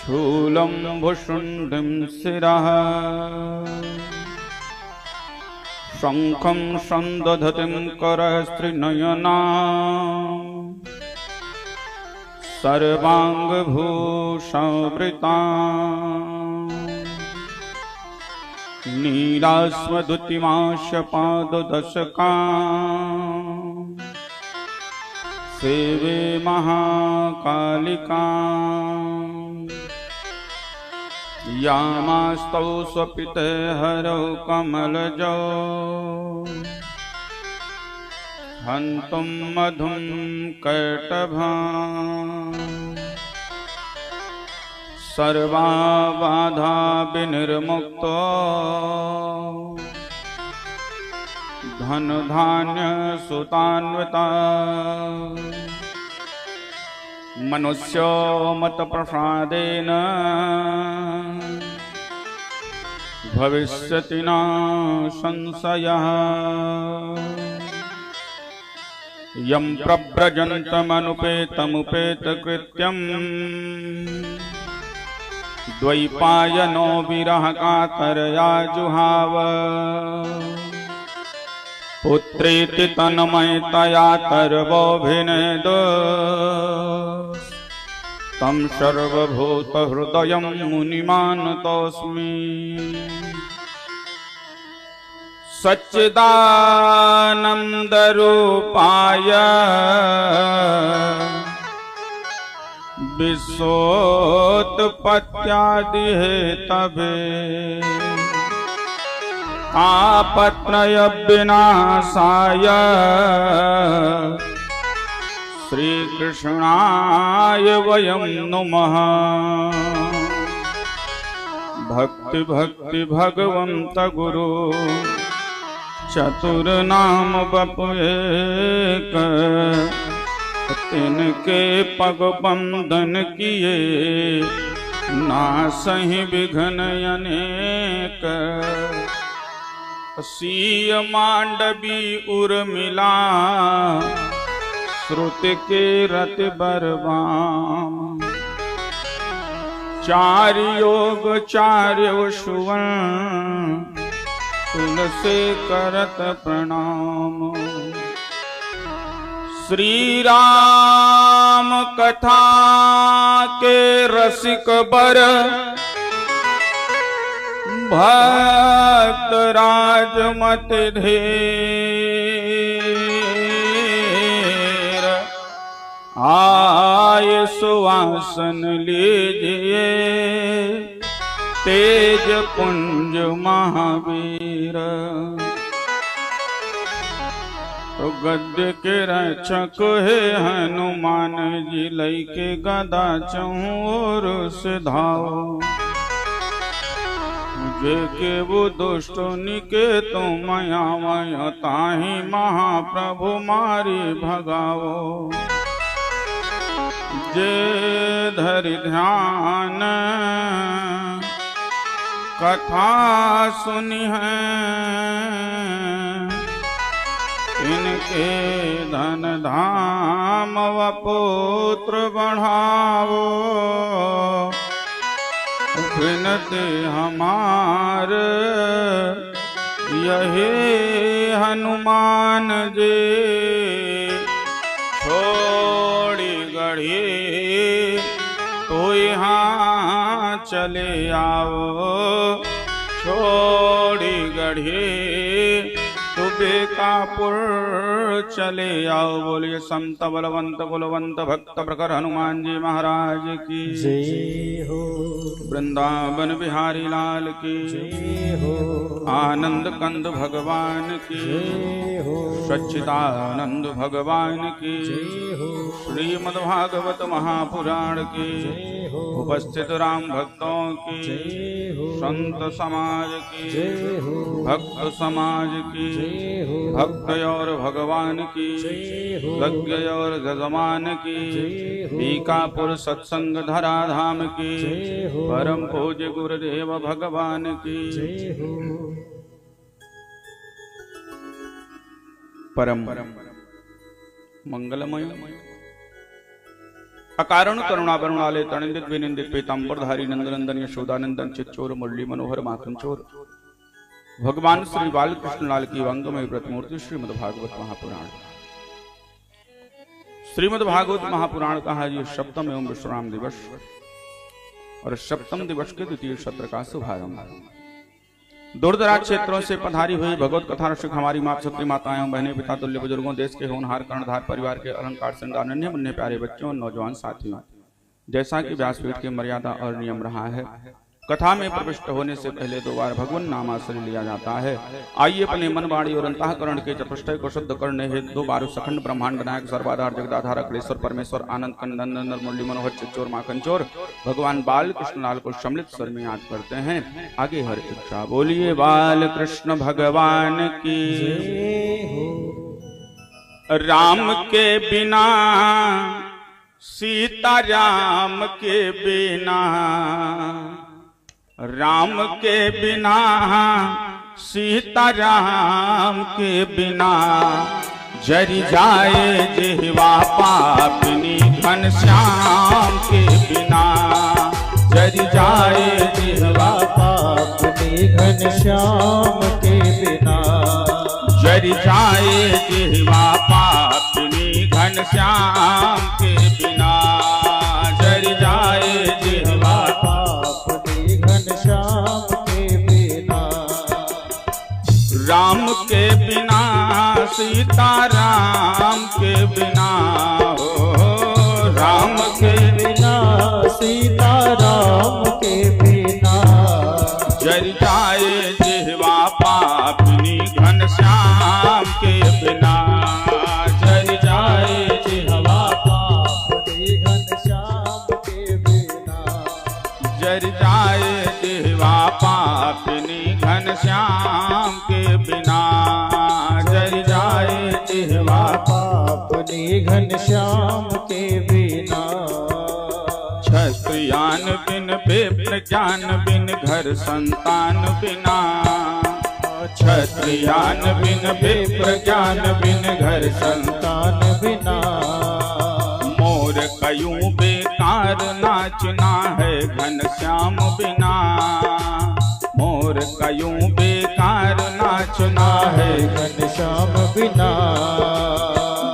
शूलं भुषुण्डिं शिरः शङ्खं सन्दधतिं करस्त्रिनयना सर्वाङ्गभूषावृता नीलास्वदुतिमाशपाददशका सेवे महाकालिका यामास्तौ स्वपिते हरौ कमलजौ हन्तुं मधुं कैटभा सर्वा बाधा विनिर्मुक्तो धन धान्य सुतान्विता मनुष्यो मत प्रसादेन भविष्यति न संशयः यं प्रव्रजन्तमनुपेतमुपेतकृत्यम् द्वैपायनो विरहकातरया जुहाव पुत्रेति तन्मयतया तर्वोऽभिनेदो तं सर्वभूतहृदयं मुनिमानतोऽस्मि सच्चिदानन्दरूपाय विश्वोत्पत्त्यादिहेतवे आपत्त्रयविनाशाय श्रीकृष्णाय वयं नुमः। भक्ति भक्ति भगवन्त गुरु चतुर्नाम बपु एक तिनके पग बंधन किए नासहि विघ्न अनेक सीय मांडवी उर्मिला श्रुति के रति बरबाम चार योग चार्य सुवर्ण तुलसी करत प्रणाम। श्री राम कथा के रसिक बर भक्त राजमत ढेर आय सुवासन लीजिए तेज पुंज महावीर। तो गद्य के रक्षक है हनुमान जी लैके गदा चहु और सिधाओ जे के वो दुष्ट निके तो मया मय ताहि महाप्रभु मारी भगाओ। जे धरि ध्यान कथा सुनी है इनके धन धाम व पुत्र बढ़ावो। विनती हमार यही हनुमान जी छोड़ी गढ़ी तो यहाँ चले आओ। छोड़ी गढ़ी तो बेकापुर चले आओ। बोलिए संत बलवंत कुलवंत भक्त प्रखर हनुमान जी महाराज की जय हो। वृंदावन बिहारी लाल की जय हो। आनंद कंद भगवान की जय हो। सच्चिदानंद भगवान की जय हो। श्रीमद्भागवत महापुराण की जय हो। उपस्थित राम भक्तों की जय हो। संत समाज की जय हो। भक्त समाज की जय हो। भक्त और भगवान की जय हो। यज्ञ और जजमान की जय हो। बीकापुर सत्संग धरा धाम की जय हो। परम पूज्य गुरुदेव भगवान की जय हो। परम मंगलमय अकारण करुणा वरुणालय तनिंदित विनिंदित पीतांबरधारी नंदनंदन यशोदानंदन चिच्चोर मुरली मनोहर माखन चोर भगवान श्री बालकृष्ण लाल की अंगमय व्रतमूर्ति श्रीमद्भागवत महापुराण। श्रीमद्भागवत महापुराण का है ये सप्तम एवं विश्राम दिवस और सप्तम दिवस के द्वितीय सत्र का शुभारंभ। दूर दराज क्षेत्रों से पधारी हुई भगवत कथा रसिक हमारी माँ क्षत्रिय माताएं बहने पिता तुल्य बुजुर्गों देश के होनहार कर्णधार परिवार के अलंकार श्रृंगार नन्हे मुन्ने प्यारे बच्चों और नौजवान साथियों, जैसा कि व्यासपीठ की मर्यादा और नियम रहा है, कथा में प्रविष्ट होने से पहले 2 बार भगवान नामाश्रय लिया जाता है। आइए अपने मन वाणी और अंतःकरण के चतुष्टय को शुद्ध करने हेतु 2 बार सखंड ब्रह्मांड नायक सर्वाधार जगदाधार अखिलेश्वर परमेश्वर आनंद कंदन मुरली मनोहर चिच्चोर माखन चोर भगवान बाल कृष्ण लाल को सम्मिलित स्वर में याद करते हैं। आगे हर इच्छा बोलिए बाल कृष्ण भगवान की। राम के बिना सीता राम के बिना, राम के बिना सीता राम के बिना, जरी जाए जिह्वा पापनी घनश्याम के बिना, जरी जाए जिह्वा पापनी घनश्याम के बिना, जरी जाए जिह्वा पापनी घनश्याम के बिना, जरी जाए जिह्वा घनश्याम के बिना। राम के बिना सीता राम के बिना, हो राम के बिना सीता राम के बिना, जरी जाए जिह्वा पापनी घनश्याम के बिना, जरी जाए जिह्वा पापनी घनश्याम के बिना, जरी जाए जिह्वा पापनी घनश्याम के बिना, जरी जाए जिह्वा पापनी घनश्याम के बिना। क्षत्रियान बिन विप्र ज्ञान बिन घर संतान बिना, क्षत्रियान बिन विप्र ज्ञान बिन घर संतान बिना, मोर कयूं बेकार नाचना है घनश्याम बिना, मोर कयूं बेकार नाचना है घनश्याम बिना।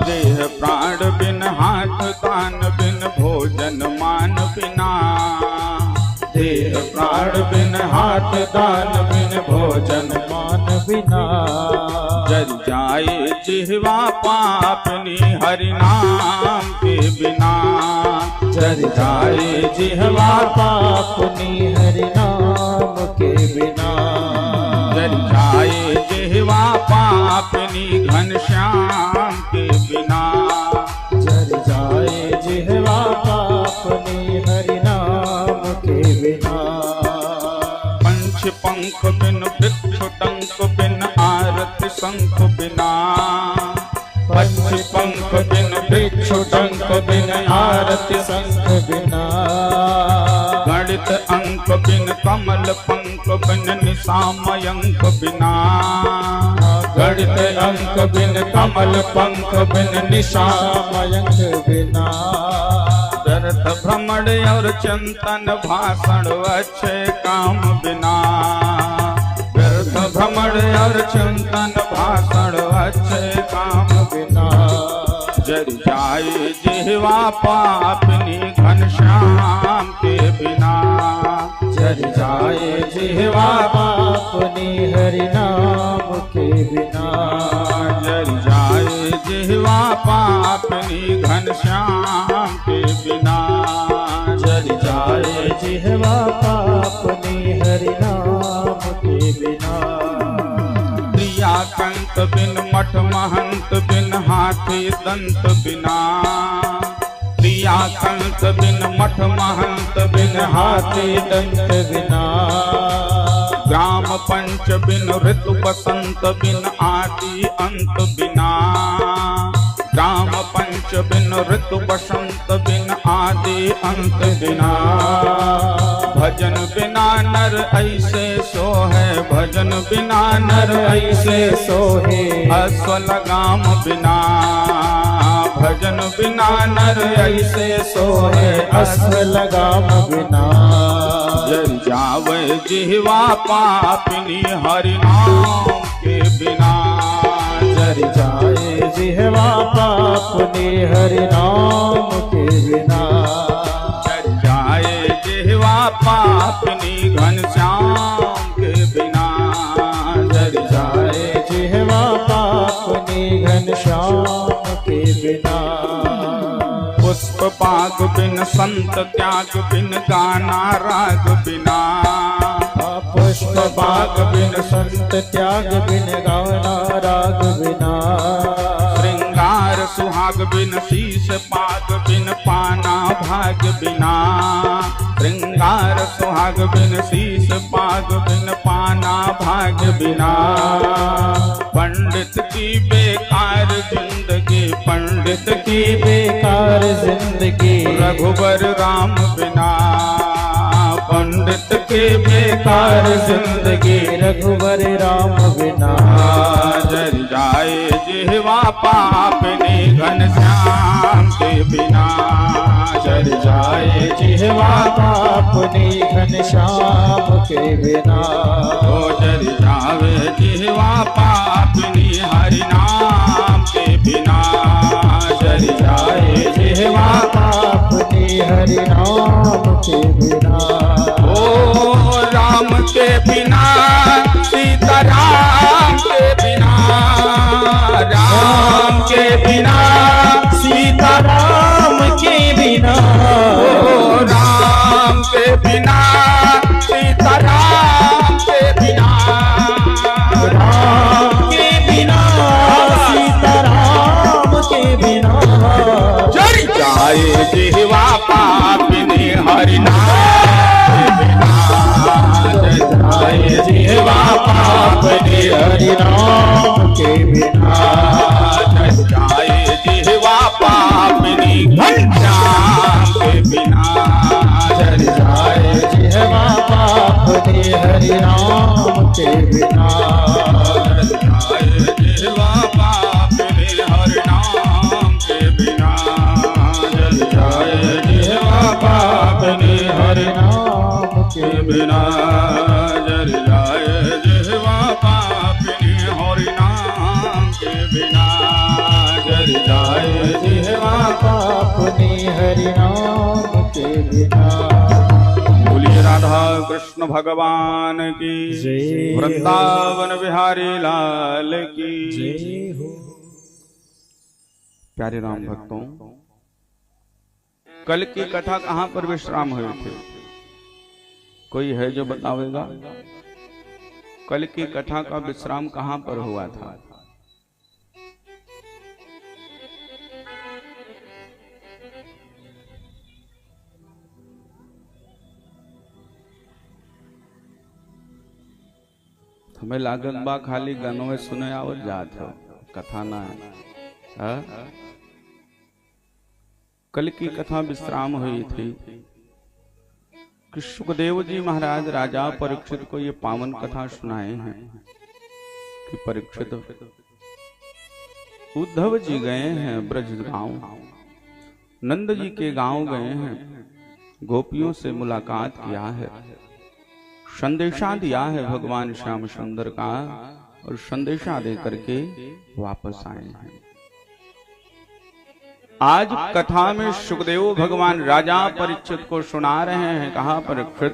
देह प्राण बिन हाथ कान बिन भोजन मान बिना, देह प्राण बिन हाथ दान बिन भोजन मान बिना, जर जाए जिह्वा पापनी हरि नाम के बिना, जर जाए जिह्वा पापनी हरि नाम के बिना, जर जाए जिह्वा पापनी घनश्याम के बिना, जर जाए जिह्वा पापनी हरि नाम के बिना। पंच पंख बिन वृक्ष टंक बिन आरत शंख बिना, पंच पंख बिन वृक्ष टंक बिन आरत शंख बिना, गणित अंक बिन कमल पंख बिन निशामयंक बिना, गणित अंक बिन कमल पंख बिन निशामयंक बिना, व्यर्थ भ्रमण और चिंतन भाषण अच्छे काम बिना, व्यर्थ भ्रमण और चिंतन भाषण अच्छे काम बिना, जर जाए जिह्वा पापनी घनश्याम के बिना, जर जाए जिह्वा पापनी हरि नाम के बिना, जर जाए जिह्वा पापनी घनश्याम के बिना, जर जाए जिह्वा पापनी हरि नाम के बिना। प्रिया कंत बिन मठ महंत बिन हाथी दंत बिना, प्रिया कंत बिन मठ महंत बिन हाथी दंत बिना, ग्राम पंच बिन ऋतु बसंत बिन आदि अंत बिना, ग्राम पंच बिन ऋतु बसंत बिन आदि अंत बिना, भजन बिना नर ऐसे सो है, भजन बिना नर ऐसे सोहे, अश्व लगाम बिना, भजन बिना नर ऐसे सोए अस्त्र लगाम बिना। जर जावे जिह्वा पापिनी हरि नाम के बिना। जर जाए जिह्वा पापनी हरि नाम के बिना। जर जाए जिह्वा पापिनी घनश्याम के बिना। जर जाए जिह्वा पापनी घनश्याम के बिना। पुष्प पाग बिन संत त्याग बिन गाना राग बिना। पुष्प पाग बिन संत त्याग बिन गाना राग बिना। श्रृंगार सुहाग बिन शीश पाग बिन पाना भाग बिना। श्रृंगार सुहाग बिन शीश पाग बिन पाना भाग बिना। पंडित की बेकार जिंदगी पंडित की बेकार जिंदगी रघुबर राम बिना। पंडित के बेकार जिंदगी रघुबर राम बिना। जर जाए जिह्वा पापिनी घनश्याम के बिना। जर जाए जिह्वा पापनी घनश्याम के बिना। ओ जर जावे जिह्वा पापिनी हरि नाम के बिना। जर जाए जिह्वा पापनी हरि नाम के बिना। ओ राम के बिना सीता राम के बिना। राम के बिना सीता राम के बिना। ओ राम के बिना सीता राम के बिना। राम के बिना सीता राम के बिना। जर जाए जिह्वा पापिनी हरि नाम के बिना। जर जाए जिह्वा पापिनी हरि नाम के बिना। जर जाए जिह्वा पापिनी घनश्याम के बिना। जर जाए जिह्वा पापनी हरि नाम के बिना। जर जाए जिह्वा पापिनी हरि नाम के बिना। जर जाए जिह्वा पापिनी हरि नाम के बिना। जर जाए जिह्वा पापिनी हरि नाम के बिना। जर जाए जिह्वा पापनी हरि नाम के बिना। बोलिए राधा कृष्ण भगवान की जय। वृंदावन बिहारी लाल की जय हो। प्यारे राम भक्तों, कल की कथा कहाँ पर विश्राम हुए थे? कोई है जो बतावेगा? कल की कथा का विश्राम कहाँ पर हुआ था? हमें लागत बा खाली गानों में सुने आवत जात हो, कथा ना है। कल की कथा विश्राम हुई थी कि सुखदेव जी महाराज राजा परीक्षित को ये पावन कथा सुनाए हैं कि परीक्षित, उद्धव जी गए हैं ब्रज गांव, नंद जी के गांव गए हैं, गोपियों से मुलाकात किया है, संदेशा दिया है भगवान श्याम सुंदर का, और संदेशा दे करके वापस आए हैं। आज कथा में सुखदेव भगवान राजा परीक्षित को सुना रहे हैं। कहा परीक्षित,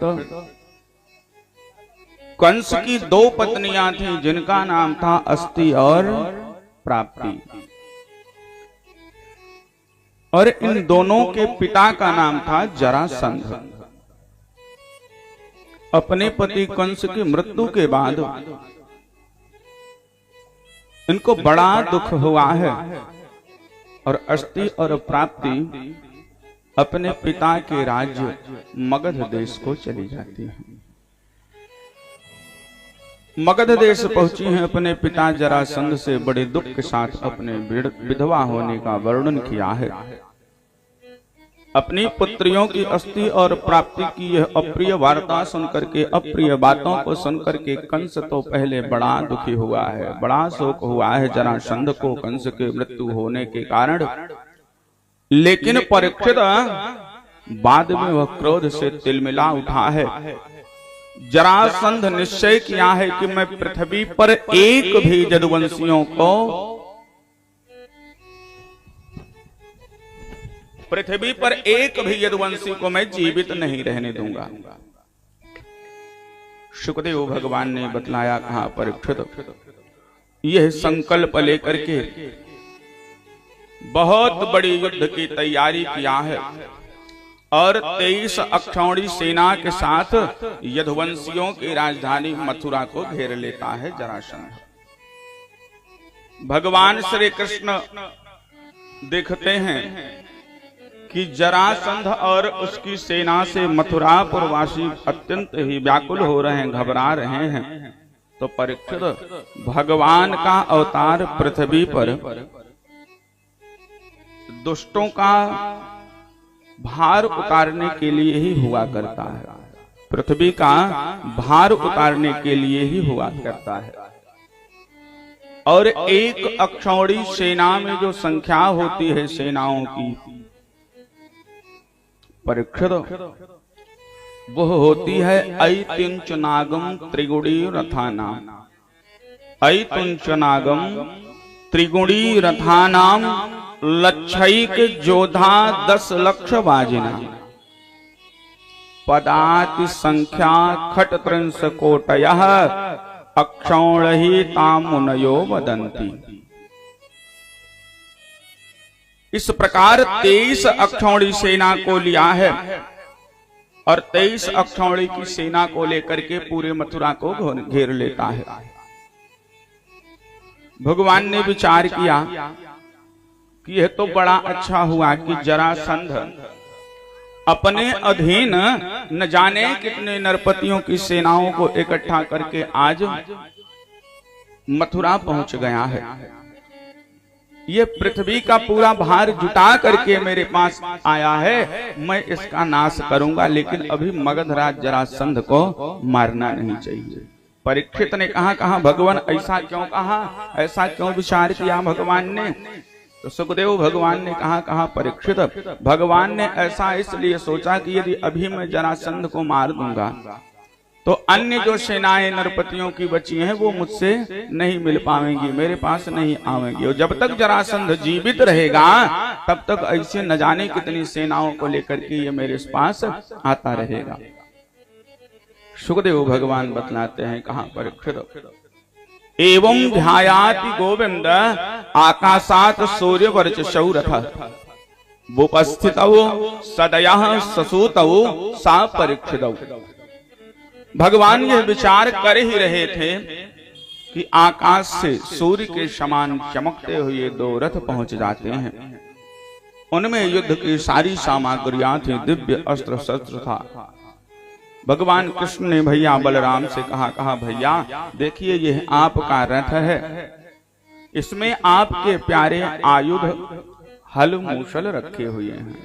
कंस की दो पत्नियां थी जिनका नाम था अस्ति और प्राप्ति, और इन दोनों के पिता का नाम था जरासंध। अपने पति कंस की मृत्यु के बाद इनको बड़ा दुख हुआ है, और अस्ति और प्राप्ति अपने पिता के राज्य मगध देश को चली जाती है। मगध देश पहुंची हैं, अपने पिता जरासंध से बड़े दुख के साथ अपने विधवा होने का वर्णन किया है। अपनी पुत्रियों की अस्ति और प्राप्ति की यह अप्रिय वार्ता सुनकर के, अप्रिय बातों को सुनकर के कंस तो पहले बड़ा दुखी हुआ है, बड़ा शोक हुआ है जरासंध को कंस के मृत्यु होने के कारण। लेकिन परीक्षित बाद में वह क्रोध से तिलमिला उठा है। जरासंध निश्चय किया है कि मैं पृथ्वी पर एक भी यदुवंशियों को मैं जीवित नहीं रहने दूंगा। शुकदेव भगवान ने बतलाया, कहा परीक्षित यह संकल्प लेकर के बहुत बड़ी युद्ध की तैयारी किया है और 23 अक्षौणी सेना के साथ यदुवंशियों की राजधानी मथुरा को घेर लेता है जरासंध। भगवान श्री कृष्ण देखते हैं कि जरासंध और उसकी सेना से मथुरापुर वासी अत्यंत ही व्याकुल हो रहे हैं, घबरा रहे हैं। तो परीक्षित भगवान का अवतार पृथ्वी पर दुष्टों का भार उतारने के लिए ही हुआ करता है, पृथ्वी का भार उतारने के लिए ही हुआ करता है। और एक अक्षौणी सेना में जो संख्या होती है सेनाओं की परीक्षित, वो होती है ऐतिंचनागम त्रिगुणी रथानाम। ऐतिंचनागम त्रिगुणी रथानाम लक्षैक जोधा 10 लक्ष बाजिना पदाति संख्या खट त्रिंश कोटयः अक्षौणहि तामुनयो वदन्ति। इस प्रकार 23 अक्षौणी सेना को लिया है और 23 अक्षौणी की सेना को लेकर के पूरे मथुरा को घेर लेता है। भगवान ने विचार किया कि यह तो बड़ा अच्छा हुआ कि जरासंध अपने अधीन न जाने कितने नरपतियों की सेनाओं को इकट्ठा करके आज मथुरा पहुंच गया है। ये पृथ्वी का पूरा भार जुटा करके मेरे पास आया है, मैं इसका नाश करूंगा, लेकिन अभी मगधराज जरासंध को मारना नहीं चाहिए। परीक्षित ने कहा भगवान ऐसा क्यों कहा, ऐसा क्यों विचार किया भगवान ने? तो सुखदेव भगवान ने कहा परीक्षित भगवान ने ऐसा इसलिए सोचा कि यदि अभी मैं जरासंध को मार दूंगा तो अन्य जो सेनाएं नरपतियों की बची हैं वो मुझसे नहीं मिल पाएंगी, मेरे पास नहीं आवेंगी। और जब तक जरासंध जीवित रहेगा तब तक ऐसे न जाने कितनी सेनाओं को लेकर के ये मेरे पास आता रहेगा। सुखदेव भगवान बतलाते हैं, कहा परीक्षित एवं ध्यायाति गोविंद आकाशात सूर्य वर्चसौ रथ वोपस्थितौ सदयः ससूतौ सा परीक्षितौ। भगवान यह विचार कर ही रहे थे कि आकाश से सूर्य के समान चमकते हुए 2 रथ पहुंच जाते हैं। उनमें युद्ध की सारी सामग्रियां थी, दिव्य अस्त्र शस्त्र था। भगवान कृष्ण ने भैया बलराम से कहा भैया देखिए यह आपका रथ है, इसमें आपके प्यारे आयुध हल मूसल रखे हुए हैं,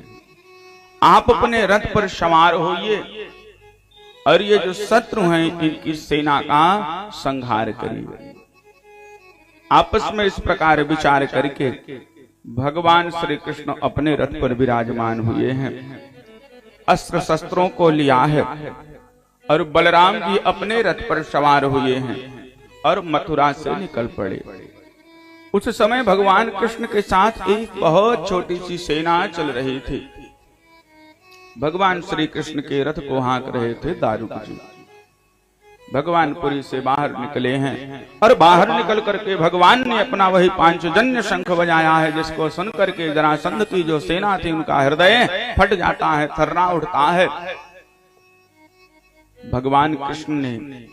आप अपने रथ पर सवार होइए और ये जो शत्रु हैं इनकी सेना का संहार करिए। आपस में इस प्रकार विचार करके भगवान श्री कृष्ण अपने रथ पर विराजमान हुए हैं, अस्त्र शस्त्रों को लिया है और बलराम जी अपने रथ पर सवार हुए हैं और मथुरा से निकल पड़े। उस समय भगवान कृष्ण के साथ एक बहुत छोटी सी सेना चल रही थी। भगवान श्री कृष्ण के रथ को हाँक रहे थे दारुक जी। भगवान पुरी से बाहर निकले हैं और बाहर निकल करके भगवान ने अपना वही पांचजन्य शंख बजाया है, जिसको सुन करके जरासंध की जो सेना थी उनका हृदय फट जाता है, थर्रा उठता है। भगवान कृष्ण ने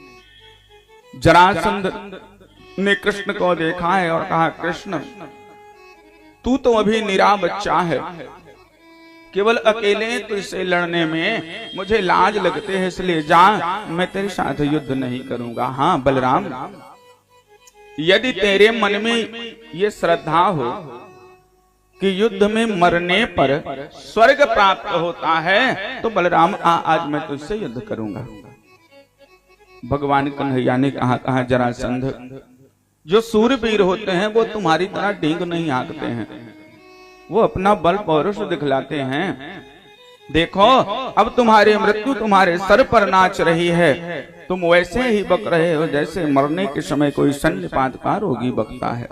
जरासंध ने कृष्ण को देखा है और कहा कृष्ण तू तो अभी निरा बच्चा है, केवल अकेले तुझसे लड़ने में मुझे लाज लगते है, इसलिए जा मैं तेरे साथ युद्ध नहीं करूंगा। हाँ बलराम, यदि तेरे मन में ये श्रद्धा हो कि युद्ध में मरने पर स्वर्ग प्राप्त होता है तो बलराम आज मैं तुझसे युद्ध करूंगा। भगवान कन्हैया ने कहा जरासंध जो सूरवीर होते हैं वो तुम्हारी तरह डींग नहीं हाँकते हैं, वो अपना बल पौरुष दिखलाते हैं। देखो अब तुम्हारी मृत्यु तुम्हारे सर पर नाच रही है, तुम वैसे ही बक रहे हो जैसे मरने के समय कोई सन्निपात का रोगी बकता है।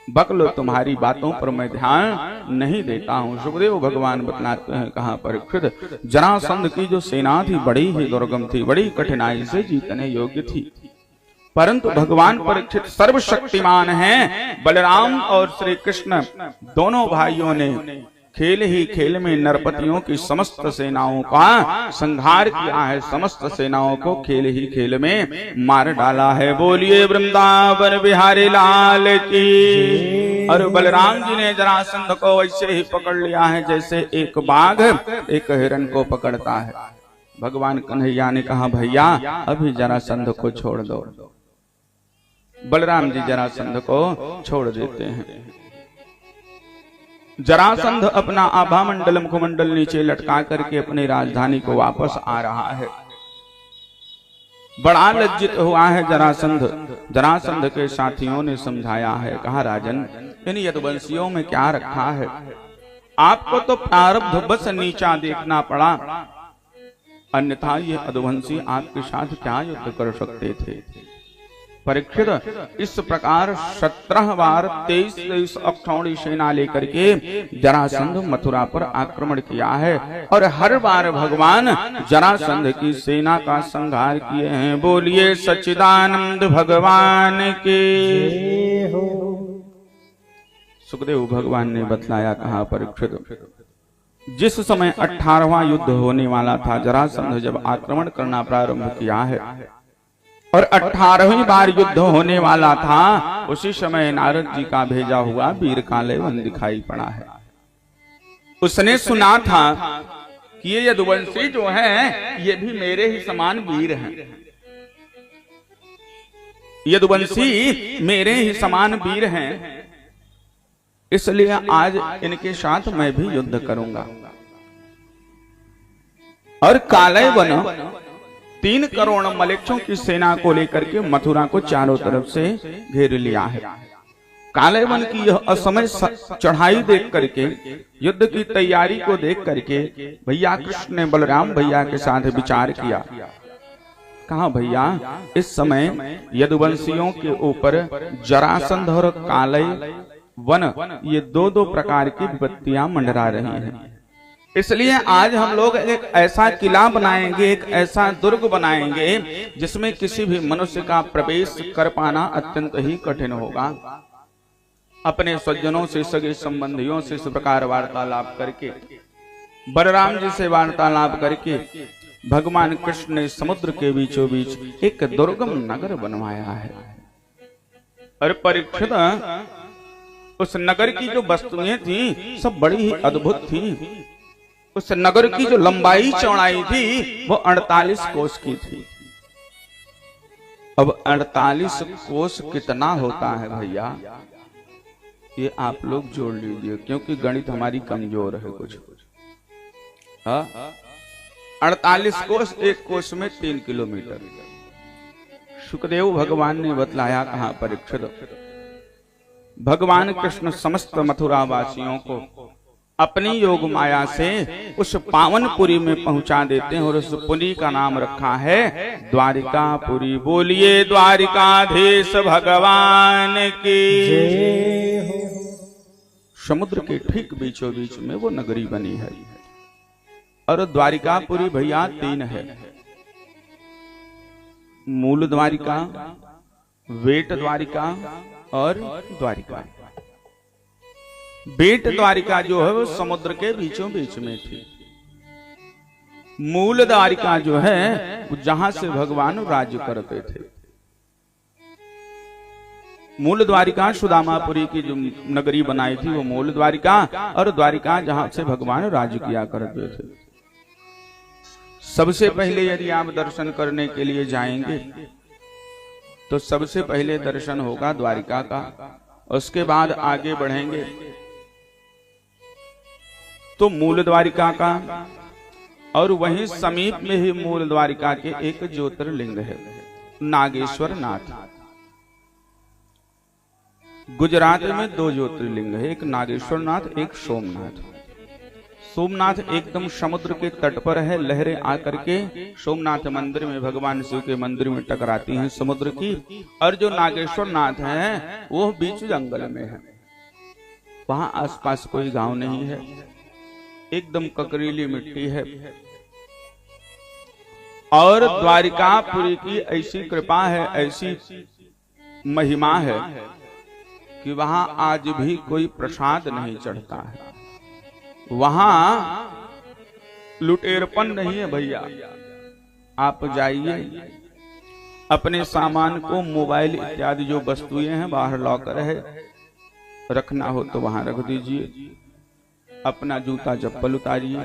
बक लो, तुम्हारी बातों पर मैं ध्यान नहीं देता हूँ। सुखदेव भगवान बतलाते हैं, कहाँ परीक्षित, जरासंध की जो सेना थी बड़ी ही दुर्गम थी, बड़ी कठिनाई से जीतने योग्य थी, परंतु भगवान परीक्षित सर्वशक्तिमान हैं। बलराम और श्री कृष्ण दोनों भाइयों ने खेल ही खेल में नरपतियों की समस्त सेनाओं का संहार किया है, समस्त सेनाओं को खेल ही खेल में मार डाला है। बोलिए वृंदावन बिहारी लाल की। और बलराम जी ने जरासंध को वैसे ही पकड़ लिया है जैसे एक बाघ एक हिरण को पकड़ता है। भगवान कन्हैया ने कहा, भैया अभी जरासंध को छोड़ दो। बलराम जी जरासंध को छोड़ देते हैं। जरासंध अपना आभा मंडल मुखमंडल नीचे लटका करके अपनी राजधानी को वापस आ रहा है। बड़ा लज्जित हुआ है जरासंध। जरासंध के साथियों ने समझाया है, कहा राजन इन यदुवंशियों में क्या रखा है, आपको तो प्रारब्ध बस नीचा देखना पड़ा, अन्यथा ये यदुवंशी आपके साथ क्या युद्ध कर सकते थे। परीक्षित इस प्रकार 17 बार 23 अक्षौणी सेना लेकर के जरासंध मथुरा पर आक्रमण किया है और हर बार भगवान जरासंध की सेना का संहार किए हैं। बोलिए सच्चिदानंद भगवान के। सुखदेव भगवान ने बतलाया, कहा परीक्षित, जिस समय 18वां युद्ध होने वाला था, जरासंध जब आक्रमण करना प्रारंभ किया है और 18वीं बार युद्ध होने वाला था, उसी समय नारद जी का भेजा हुआ वीर कालयवन दिखाई पड़ा है। उसने सुना था कि ये यदुवंशी जो है ये भी मेरे ही समान वीर हैं, यदुवंशी मेरे ही समान वीर हैं, इसलिए आज इनके साथ मैं भी युद्ध करूंगा। और कालयवन 3 करोड़ मलेच्छों की सेना को लेकर के मथुरा को चारों तरफ से घेर लिया है। कालयवन की यह असमय चढ़ाई देख करके, युद्ध की तैयारी को देख करके भैया कृष्ण ने बलराम भैया के साथ विचार किया। कहा, भैया इस समय यदुवंशियों के ऊपर जरासंध और कालयवन ये 2-2 प्रकार की विपत्तियां मंडरा रही हैं, इसलिए आज हम लोग एक ऐसा किला बनाएंगे, एक ऐसा दुर्ग बनाएंगे जिसमें किसी भी मनुष्य का प्रवेश कर पाना अत्यंत ही कठिन होगा। अपने स्वजनों से, सगे संबंधियों से इस प्रकार वार्तालाप करके, बलराम जी से वार्तालाप करके भगवान कृष्ण ने समुद्र के बीचों बीच एक दुर्गम नगर बनवाया है। और परीक्षित उस नगर की जो वस्तुएं थी सब बड़ी ही अद्भुत थी। उस नगर की जो लंबाई चौड़ाई थी वो 48 कोस की थी। अब 48 कोस कितना होता है भैया, ये आप लोग जोड़ लीजिए, क्योंकि गणित हमारी कमजोर है कुछ। 48 कोस, एक कोस में 3 किलोमीटर। सुखदेव भगवान ने बतलाया, कहा परीक्षित, भगवान कृष्ण समस्त मथुरा वासियों को अपनी योग माया से उस पावनपुरी में पहुंचा देते हैं और उस पुरी का नाम रखा है द्वारिकापुरी। बोलिए द्वारिकाधीश भगवान की। समुद्र के ठीक बीचों बीच में वो नगरी बनी है। और द्वारिकापुरी भैया 3 है, मूल द्वारिका, वेट द्वारिका और द्वारिका। बेट द्वारिका जो है वो समुद्र के बीचों बीच में थी। मूल द्वारिका जो है जहां से भगवान राज्य करते थे। मूल द्वारिका सुदामापुरी की जो नगरी बनाई थी वो मूल द्वारिका, और द्वारिका जहां से भगवान राज्य किया करते थे। सबसे पहले यदि आप दर्शन करने के लिए जाएंगे तो सबसे पहले दर्शन होगा द्वारिका का, उसके बाद आगे बढ़ेंगे तो मूल द्वारिका का, और वहीं समीप में ही मूल द्वारिका के एक ज्योतिर्लिंग है नागेश्वर नाथ। गुजरात में 2 ज्योतिर्लिंग है, एक नागेश्वर नाथ, एक सोमनाथ। सोमनाथ एकदम समुद्र के तट पर है। लहरें आकर के सोमनाथ मंदिर में, भगवान शिव के मंदिर में टकराती हैं समुद्र की। और जो नागेश्वर नाथ है वो बीच जंगल में है। वहां आसपास कोई गांव नहीं है, एकदम ककरीली मिट्टी है। और द्वारिकापुरी की ऐसी कृपा है, ऐसी महिमा है कि वहां आज भी कोई प्रसाद नहीं चढ़ता है। वहां लुटेरपन नहीं है भैया। आप जाइए, अपने सामान को, मोबाइल इत्यादि जो वस्तुएं हैं बाहर लॉकर है, रखना हो तो वहां रख दीजिए। अपना जूता चप्पल उतारिए,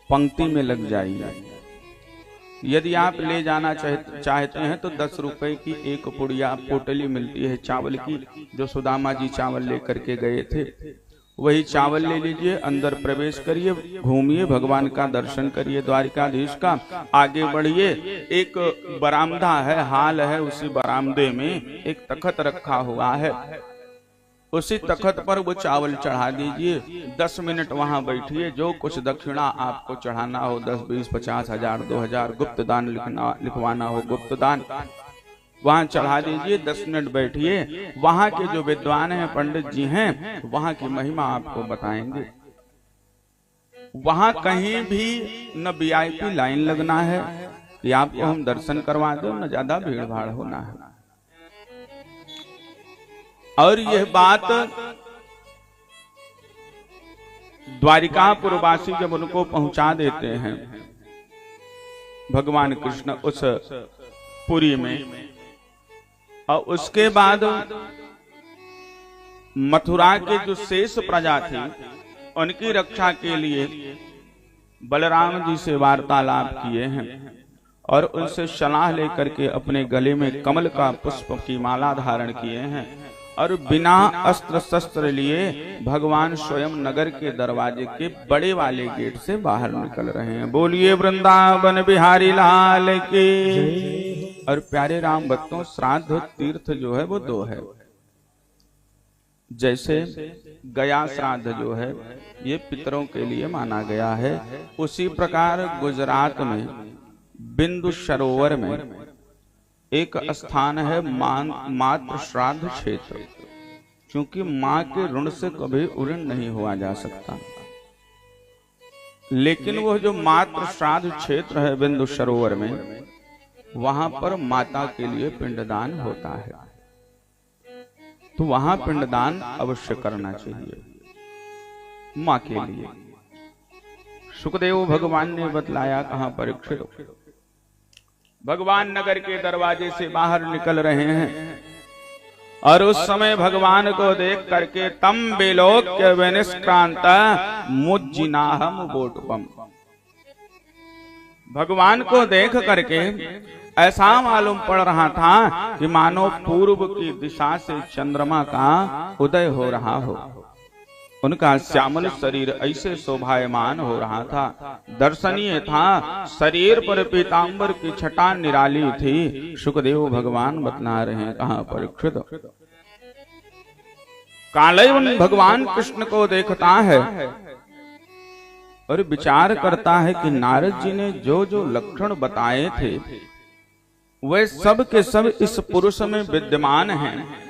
पंक्ति में लग जाइए। यदि आप ले जाना चाहते हैं तो 10 रुपए की एक पुड़िया पोटली मिलती है चावल की, जो सुदामा जी चावल लेकर के गए थे, वही चावल ले लीजिए। अंदर प्रवेश करिए, घूमिए, भगवान का दर्शन करिए, द्वारिकाधीश का। आगे बढ़िए, एक बरामदा है, हाल है, उसी बरामदे में एक तख्त रखा हुआ है। उसी तख्त पर वो चावल चढ़ा दीजिए। 10 मिनट वहां बैठिए। जो कुछ दक्षिणा आपको चढ़ाना हो, 10, 20, 50, 1000, 2000, गुप्त दान लिखवाना हो, गुप्त दान वहां चढ़ा दीजिए। 10 मिनट बैठिए। वहां के जो विद्वान हैं, पंडित जी हैं, वहां की महिमा आपको बताएंगे। वहां कहीं भी न VIP लाइन लगना है कि आपको हम दर्शन करवा दो, न ज्यादा भीड़ भाड़ होना है। और यह बात द्वारिकापुरवासी जब उनको पहुंचा देते हैं, भगवान कृष्ण उस पुरी में, और उसके बाद मथुरा के जो शेष प्रजा थी उनकी रक्षा के लिए बलराम जी से वार्तालाप किए हैं और उनसे सलाह लेकर के अपने गले में कमल का पुष्प की माला धारण किए हैं और बिना अस्त्र शस्त्र लिए भगवान स्वयं नगर के दरवाजे के बड़े वाले गेट से बाहर निकल रहे हैं। बोलिए वृंदावन बिहारी लाल की। और प्यारे राम भक्तों, श्राद्ध तीर्थ जो है वो 2 है। जैसे गया श्राद्ध जो है ये पितरों के लिए माना गया है, उसी प्रकार गुजरात में बिंदु सरोवर में एक स्थान है मातृ श्राद्ध क्षेत्र, क्योंकि माँ के ऋण से कभी ऋण नहीं हुआ जा सकता। लेकिन वो जो मातृ श्राद्ध क्षेत्र है बिंदु सरोवर में, वहां पर माता के लिए पिंडदान होता है, तो वहां पिंडदान अवश्य करना चाहिए माँ के लिए। सुखदेव भगवान ने बतलाया, कहां परीक्षित भगवान नगर के दरवाजे से बाहर निकल रहे हैं और उस समय भगवान को देख करके तम बेलोक्य विनिष्क्रांत मुज्जिनाहम वोटपम, भगवान को देख करके ऐसा मालूम पड़ रहा था कि मानो पूर्व की दिशा से चंद्रमा का उदय हो रहा हो। उनका श्यामल शरीर ऐसे शोभायमान हो रहा था, दर्शनीय था। शरीर पर पीतांबर की छटा निराली थी। सुखदेव भगवान बतला रहे हैं, कहां परीक्षित कालयवन भगवान कृष्ण को देखता है और विचार करता है कि नारद जी ने जो जो लक्षण बताए थे वे सब के सब इस पुरुष में विद्यमान हैं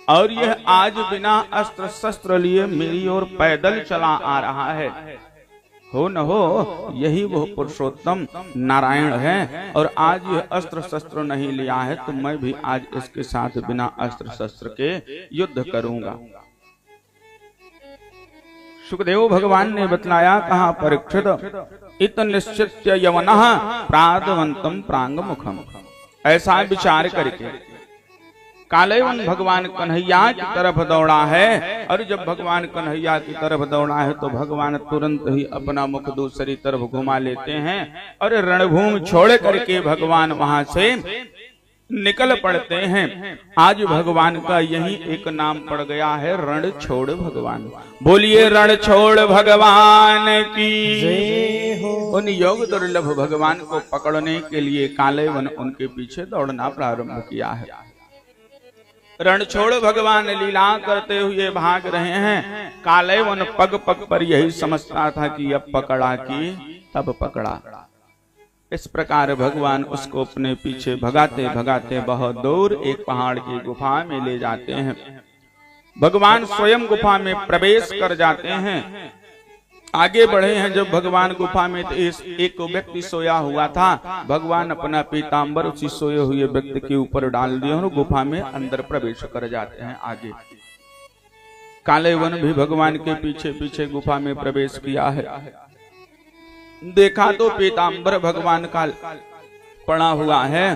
और यह आज बिना अस्त्र शस्त्र लिए मेरी ओर पैदल चला आ रहा है। हो न हो यही वो पुरुषोत्तम नारायण है और आज यह अस्त्र शस्त्र नहीं लिया है, तो मैं भी आज इसके साथ बिना अस्त्र शस्त्र के युद्ध करूंगा। सुखदेव भगवान ने बतलाया, कहा परीक्षित इत निश्चित यवनः प्रादवंतम प्रांग मुखम। ऐसा विचार करके कालयवन भगवान कन्हैया की तरफ दौड़ा है और जब भगवान कन्हैया की तरफ दौड़ा है तो भगवान तुरंत ही अपना मुख दूसरी तरफ घुमा लेते हैं और रणभूमि छोड़ करके भगवान वहां से निकल पड़ते हैं। आज भगवान का यही एक नाम पड़ गया है, रण छोड़ भगवान। बोलिए रण छोड़ भगवान की। उन योग दुर्लभ भगवान को पकड़ने के लिए कालयवन उनके पीछे दौड़ना प्रारंभ किया है। रण छोड़ भगवान लीला करते हुए भाग रहे हैं। कालयवन पग पग पर यही समझता था कि अब पकड़ा कि तब पकड़ा। इस प्रकार भगवान उसको अपने पीछे भगाते भगाते बहुत दूर एक पहाड़ की गुफा में ले जाते हैं। भगवान स्वयं गुफा में प्रवेश कर जाते हैं। आगे बढ़े हैं जब भगवान गुफा में, तो एक व्यक्ति सोया हुआ था। भगवान अपना पीतांबर उसी सोए हुए व्यक्ति के ऊपर डाल दिए और गुफा में अंदर प्रवेश कर जाते हैं। आगे कालयवन भी भगवान के पीछे पीछे गुफा में प्रवेश किया है। देखा तो पीतांबर भगवान का पड़ा हुआ है,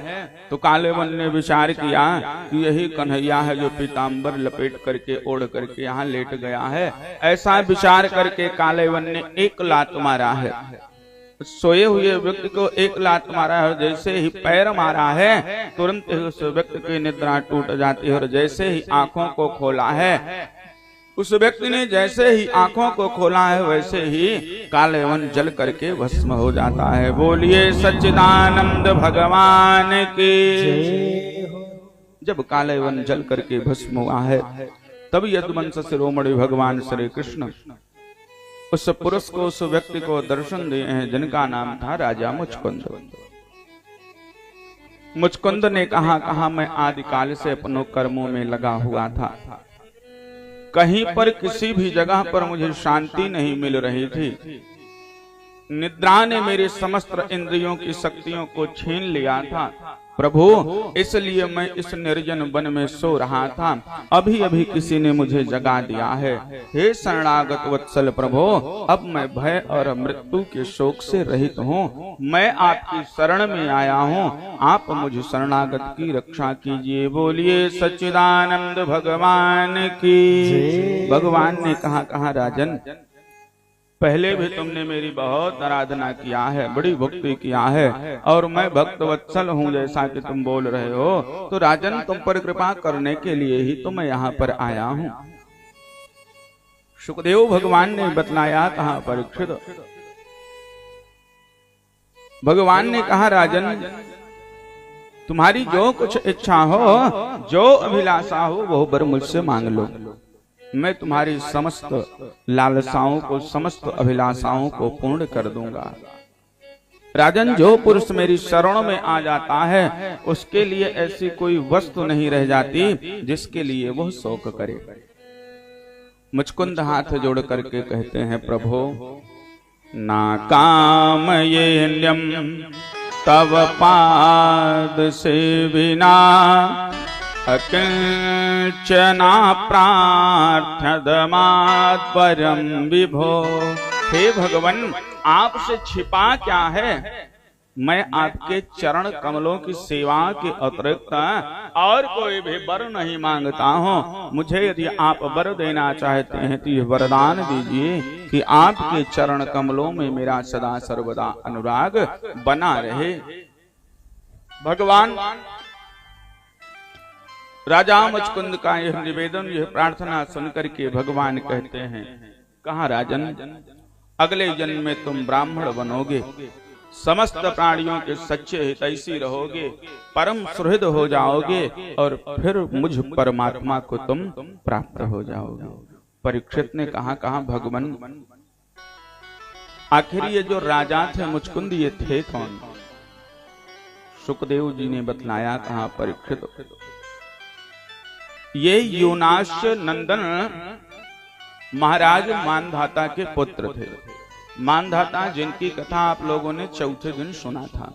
तो कालयवन ने विचार किया कि यही कन्हैया है जो पीतांबर लपेट करके ओढ़ करके यहाँ लेट गया है। ऐसा विचार करके कालयवन ने एक लात मारा है। सोए हुए व्यक्ति को एक लात मारा है। जैसे ही पैर मारा है तुरंत ही उस व्यक्ति की निद्रा टूट जाती है और जैसे ही आंखों को खोला है, उस व्यक्ति ने जैसे ही आंखों को खोला है वैसे ही कालयवन जल करके भस्म हो जाता है। बोलिए सच्चिदानंद भगवान की। जब कालयवन जल करके भस्म हुआ है तब यदुवंश शिरोमणि भगवान श्री कृष्ण उस पुरुष को, उस व्यक्ति को दर्शन दिए हैं जिनका नाम था राजा मुचकुंद। मुचकुंद ने कहा मैं आदिकाल से अपनों कर्मों में लगा हुआ था। कहीं पर किसी भी जगह पर मुझे शांति नहीं मिल रही थी। निद्रा ने मेरे समस्त इंद्रियों की शक्तियों को छीन लिया था प्रभु, इसलिए मैं इस निर्जन वन में सो रहा था। अभी अभी किसी ने मुझे जगा दिया है। हे शरणागत वत्सल प्रभु, अब मैं भय और मृत्यु के शोक से रहित हूँ। मैं आपकी शरण में आया हूँ, आप मुझे शरणागत की रक्षा कीजिए। बोलिए सच्चिदानंद भगवान की। भगवान ने कहा राजन, पहले भी तुमने मेरी बहुत आराधना किया है, बड़ी भक्ति किया है और मैं भक्त वत्सल हूँ जैसा कि तुम बोल रहे हो, तो राजन तुम पर कृपा करने के लिए ही तो मैं यहाँ पर आया हूँ। सुखदेव भगवान ने बतलाया, कहा परीक्षित। भगवान ने कहा राजन, तुम्हारी जो कुछ इच्छा हो, जो अभिलाषा हो, वो वर मुझसे मांग लो। मैं तुम्हारी समस्त लालसाओं को, समस्त अभिलाषाओं को पूर्ण कर दूंगा। राजन, जो पुरुष मेरी शरण में आ जाता है उसके लिए ऐसी कोई वस्तु नहीं रह जाती जिसके लिए वह शोक करे। मुचकुंद हाथ जोड़ करके कहते हैं, प्रभु ना कामयेन्यम तव पाद से बिना अकिंचना प्रार्थदमात्परम विभो। हे भगवान, आपसे छिपा क्या है? मैं आपके चरण कमलों की सेवा के अतिरिक्त और कोई भी वर नहीं मांगता हूँ। मुझे यदि आप वर देना चाहते हैं तो ये वरदान दीजिए कि आपके चरण कमलों में मेरा सदा सर्वदा अनुराग बना रहे। भगवान राजा मुचकुंद का यह निवेदन, यह प्रार्थना सुनकर के भगवान कहते हैं, कहा राजन, अगले जन्म में तुम ब्राह्मण बनोगे, समस्त प्राणियों के सच्चे हितैषी रहोगे, परम सुहृद हो जाओगे और फिर मुझ परमात्मा को तुम प्राप्त हो जाओगे। परीक्षित ने कहा भगवान, आखिर ये जो राजा थे मुचकुंद, ये थे कौन? सुखदेव जी ने बतलाया, कहा परीक्षित, ये यूनाश्य नंदन महाराज मानधाता के पुत्र थे। मानधाता जिनकी कथा आप लोगों ने चौथे दिन सुना था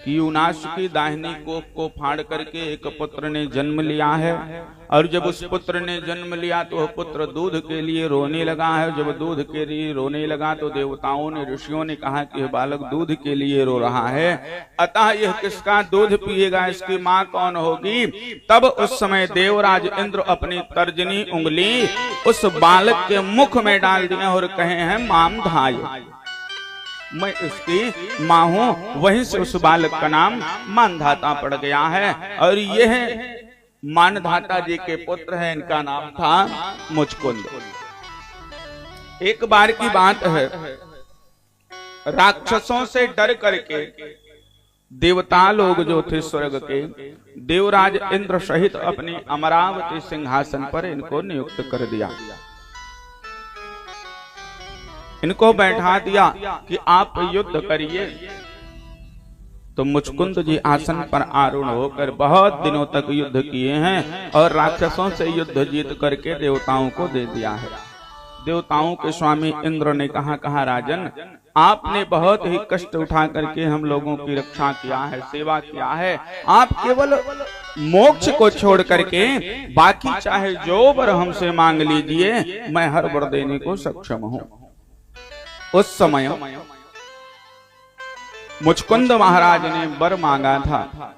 कि यूनाश की दाहिनी कोख को फाड़ करके एक पुत्र ने जन्म लिया है और जब उस पुत्र ने जन्म लिया तो वह पुत्र दूध के लिए रोने लगा है। जब दूध के लिए रोने लगा तो देवताओं ने, ऋषियों ने कहा कि यह बालक दूध के लिए रो रहा है, अतः यह किसका दूध पिएगा, इसकी माँ कौन होगी? तब उस समय देवराज इंद्र अपनी तर्जनी उंगली उस बालक के मुख में डाल दिए और कहे हैं, मामधाय, मैं उसकी माँ हूँ। वहीं से उस बालक का नाम मानधाता पड़ गया है और यह मानधाता जी के पुत्र हैं, इनका नाम था मुचकुंद। एक बार की बात है, राक्षसों से डर करके देवता लोग जो थे स्वर्ग के, देवराज इंद्र सहित अपनी अमरावती सिंहासन पर इनको नियुक्त कर दिया। इनको बैठा दिया कि आप युद्ध करिए। तो मुचकुंद जी आसन पर आरूढ़ होकर बहुत दिनों तक युद्ध किए हैं और राक्षसों से युद्ध जीत करके देवताओं को दे दिया है। देवताओं के स्वामी इंद्र ने कहा राजन, आपने बहुत ही कष्ट उठा करके हम लोगों की रक्षा किया है, सेवा किया है। आप केवल मोक्ष को छोड़ करके बाकी चाहे जो वर हमसे मांग लीजिए, मैं हर वर देने को सक्षम हूं। उस समय मुचकुंद महाराज ने वर मांगा था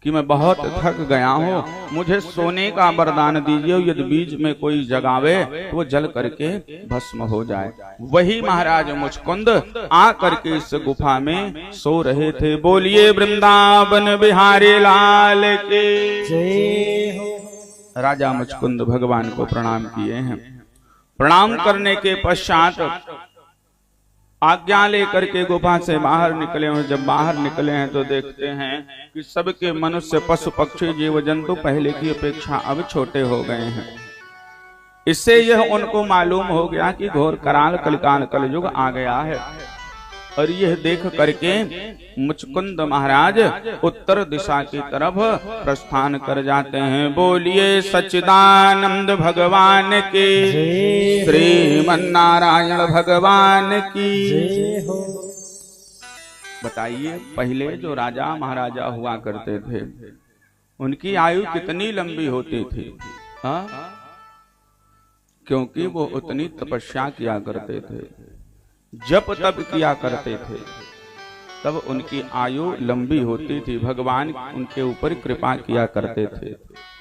कि मैं बहुत थक गया हूं, मुझे सोने का वरदान दीजिए, यदि बीच में कोई जगावे तो वो जल करके भस्म हो जाए। वही महाराज मुचकुंद आ करके इस गुफा में सो रहे थे। बोलिए वृंदावन बिहारी लाल के जय हो। राजा मुचकुंद भगवान को प्रणाम किए हैं। प्रणाम करने के पश्चात आज्ञा लेकर के गुफा से बाहर निकले हैं। जब बाहर निकले हैं तो देखते हैं कि सबके मनुष्य, पशु, पक्षी, जीव जंतु पहले की अपेक्षा अब छोटे हो गए हैं। इससे यह उनको मालूम हो गया कि घोर कराल कलिकाल कलयुग आ गया है। और यह देख करके मुचकुंद महाराज उत्तर दिशा की तरफ प्रस्थान कर जाते हैं। बोलिए सच्चिदानंद भगवान की, श्रीमन्नारायण भगवान की जय हो। बताइए, पहले जो राजा महाराजा हुआ करते थे उनकी आयु कितनी लंबी होती थी? क्योंकि वो उतनी तपस्या किया करते थे, जप तप किया करते थे, तब उनकी आयु लंबी होती थी। भगवान उनके ऊपर कृपा किया करते थे।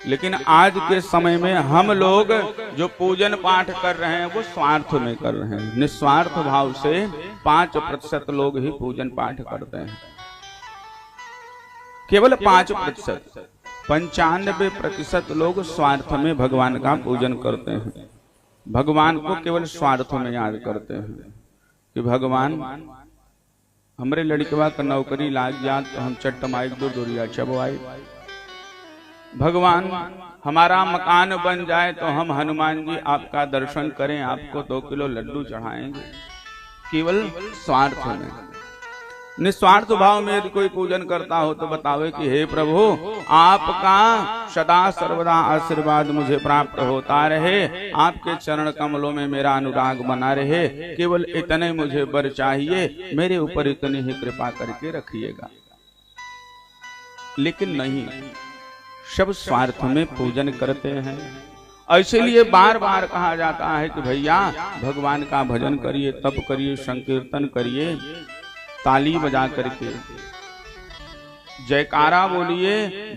लेकिन आज के समय में हम लोग जो पूजन पाठ कर रहे हैं वो स्वार्थ में कर रहे हैं। निस्वार्थ भाव से 5% लोग ही पूजन पाठ करते हैं। केवल 5%, 95% लोग स्वार्थ में भगवान का पूजन करते हैं। भगवान को केवल स्वार्थ में याद करते हैं कि भगवान हमरे लड़कवा का नौकरी लाग जात तो हम चट्टमाई दो दुरिया चबवाई। भगवान हमारा मकान बन जाए तो हम हनुमान जी आपका दर्शन करें, आपको 2 किलो लड्डू चढ़ाएंगे। केवल स्वार्थ में। निस्वार्थ भाव में यदि कोई पूजन करता हो तो बतावे कि हे प्रभु, आपका सदा सर्वदा आशीर्वाद मुझे प्राप्त होता रहे, आपके चरण कमलों में मेरा अनुराग बना रहे, केवल इतने मुझे वर चाहिए, मेरे ऊपर इतनी ही कृपा करके रखिएगा। लेकिन नहीं, सब स्वार्थ में पूजन करते हैं। इसीलिए बार बार कहा जाता है कि भैया भगवान का भजन करिए, तप करिए, संकीर्तन करिए, ताली बजा करके जयकारा बोलिए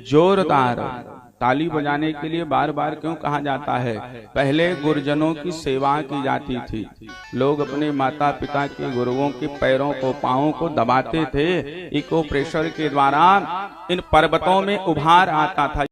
जोरदार। ताली बजाने के लिए बार बार क्यों कहा जाता है? पहले गुरुजनों की सेवा की जाती थी। लोग अपने माता पिता के गुरुओं के पैरों को, पांवों को दबाते थे। इको प्रेशर के द्वारा इन पर्वतों में उभार आता था।